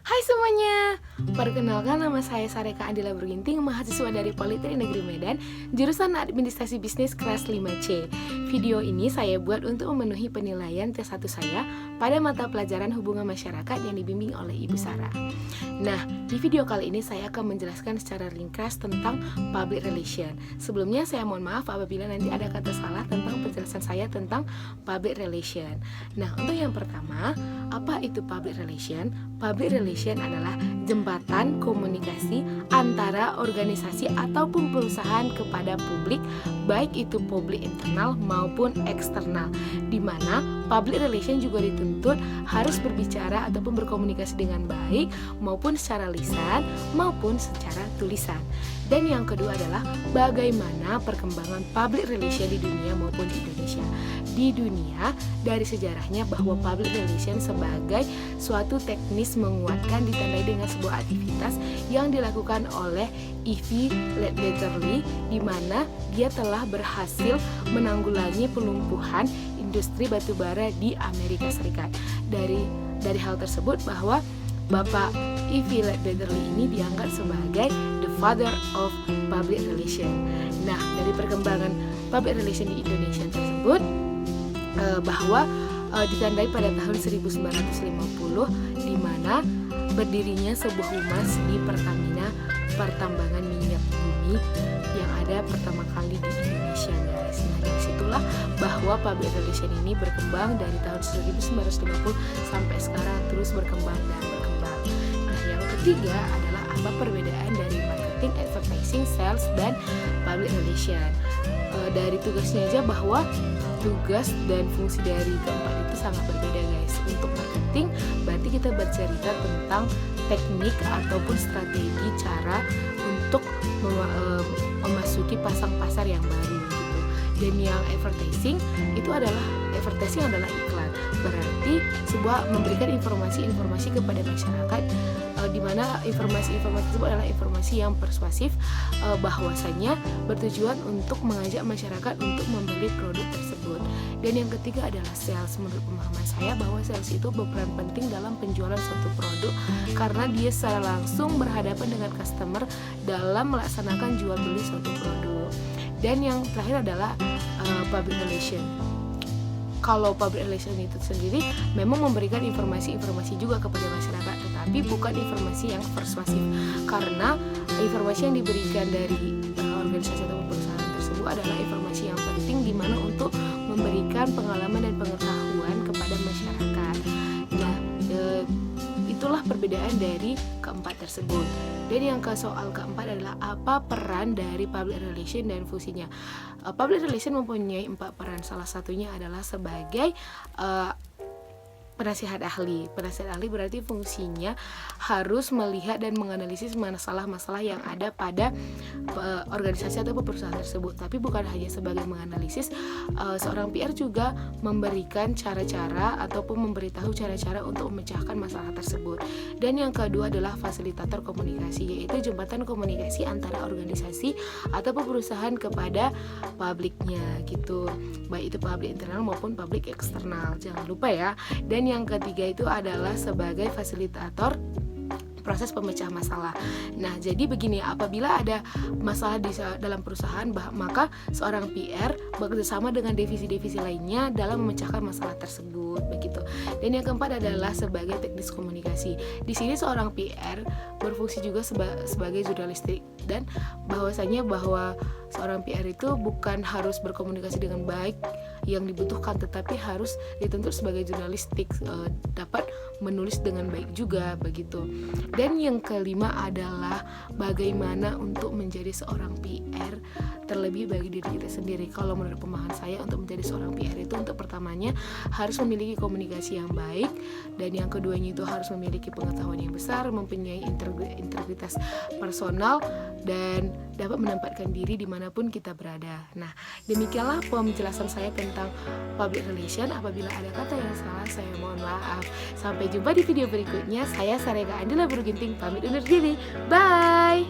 Hai semuanya, perkenalkan nama saya Sareka Andila Berginting, mahasiswa dari Politeknik Negeri Medan, jurusan Administrasi Bisnis kelas 5C. Video ini saya buat untuk memenuhi penilaian tes 1 saya pada mata pelajaran hubungan masyarakat yang dibimbing oleh Ibu Sarah. Nah, di video kali ini saya akan menjelaskan secara ringkas tentang public relation. Sebelumnya saya mohon maaf apabila nanti ada kata salah tentang penjelasan saya tentang public relation. Nah, untuk yang pertama, apa itu public relation? Public relation adalah jembatan komunikasi antara organisasi ataupun perusahaan kepada publik, baik itu publik internal maupun eksternal, di mana public relation juga dituntut harus berbicara ataupun berkomunikasi dengan baik maupun secara lisan maupun secara tulisan. Dan yang kedua adalah bagaimana perkembangan public relation di dunia maupun di Indonesia. Di dunia, dari sejarahnya bahwa public relation sebagai suatu teknis menguatkan ditandai dengan sebuah aktivitas yang dilakukan oleh E.V. Ledbetter-Lee, di mana dia telah berhasil menanggulangi pelumpuhan industri batubara di Amerika Serikat. Dari hal tersebut bahwa Bapak E.V. Ledbetter-Lee ini dianggap sebagai the father of public relation. Nah, dari perkembangan public relation di Indonesia tersebut bahwa ditandai pada tahun 1950 di mana berdirinya sebuah humas di Pertamina pertambangan minyak bumi yang ada pertama kali di Indonesia, guys. Nah, dari situlah bahwa public relation ini berkembang dari tahun 1950 sampai sekarang terus berkembang dan berkembang. Nah, yang ketiga adalah apa perbedaan dari marketing, advertising, sales, dan public relation. Dari tugasnya aja bahwa tugas dan fungsi dari keempat itu sangat berbeda, guys. Untuk marketing berarti kita bercerita tentang teknik ataupun strategi cara untuk memasuki pasar yang baru gitu. Dan yang advertising adalah iklan. Berarti sebuah memberikan informasi kepada masyarakat, di mana informasi tersebut adalah informasi yang persuasif, bahwasanya bertujuan untuk mengajak masyarakat untuk membeli produk tersebut. Dan yang ketiga adalah sales. Menurut pemahaman saya bahwa sales itu berperan penting dalam penjualan suatu produk karena dia secara langsung berhadapan dengan customer dalam melaksanakan jual beli suatu produk. Dan yang terakhir adalah public relation. Kalau public relation itu sendiri memang memberikan informasi juga kepada masyarakat, tetapi bukan informasi yang persuasif, karena informasi yang diberikan dari organisasi atau perusahaan tersebut adalah informasi yang penting di mana untuk memberikan pengalaman dan pengetahuan kepada masyarakat. Nah, itulah perbedaan dari keempat tersebut. Dan yang soal keempat adalah apa peran dari public relation dan fungsinya. Public relation mempunyai 4 peran. Salah satunya adalah sebagai penasihat ahli. Penasihat ahli berarti fungsinya harus melihat dan menganalisis masalah-masalah yang ada pada organisasi atau perusahaan tersebut. Tapi bukan hanya sebagai menganalisis, seorang PR juga memberikan cara-cara ataupun memberitahu cara-cara untuk memecahkan masalah tersebut. Dan yang kedua adalah fasilitator komunikasi, yaitu jembatan komunikasi antara organisasi ataupun perusahaan kepada publiknya gitu. Baik itu publik internal maupun publik eksternal. Jangan lupa ya. Dan yang ketiga itu adalah sebagai fasilitator proses pemecah masalah. Nah, jadi begini, apabila ada masalah dalam perusahaan, maka seorang PR bekerjasama dengan divisi-divisi lainnya dalam memecahkan masalah tersebut, begitu. Dan yang keempat adalah sebagai teknis komunikasi. Di sini seorang PR berfungsi juga sebagai jurnalistik, dan bahwasanya bahwa seorang PR itu bukan harus berkomunikasi dengan baik yang dibutuhkan, tetapi harus dituntut sebagai jurnalistik, dapat menulis dengan baik juga, begitu. Dan yang kelima adalah bagaimana untuk menjadi seorang PR, terlebih bagi diri kita sendiri. Kalau menurut pemahaman saya, untuk menjadi seorang PR itu untuk pertamanya harus memiliki komunikasi yang baik, dan yang keduanya itu harus memiliki pengetahuan yang besar, mempunyai integritas personal, dan dapat menempatkan diri dimanapun kita berada. Nah, demikianlah penjelasan saya tentang public relation. Apabila ada kata yang salah, saya mohon maaf. Sampai jumpa di video berikutnya. Saya Sareka Andila Berginting pamit undur diri. Bye.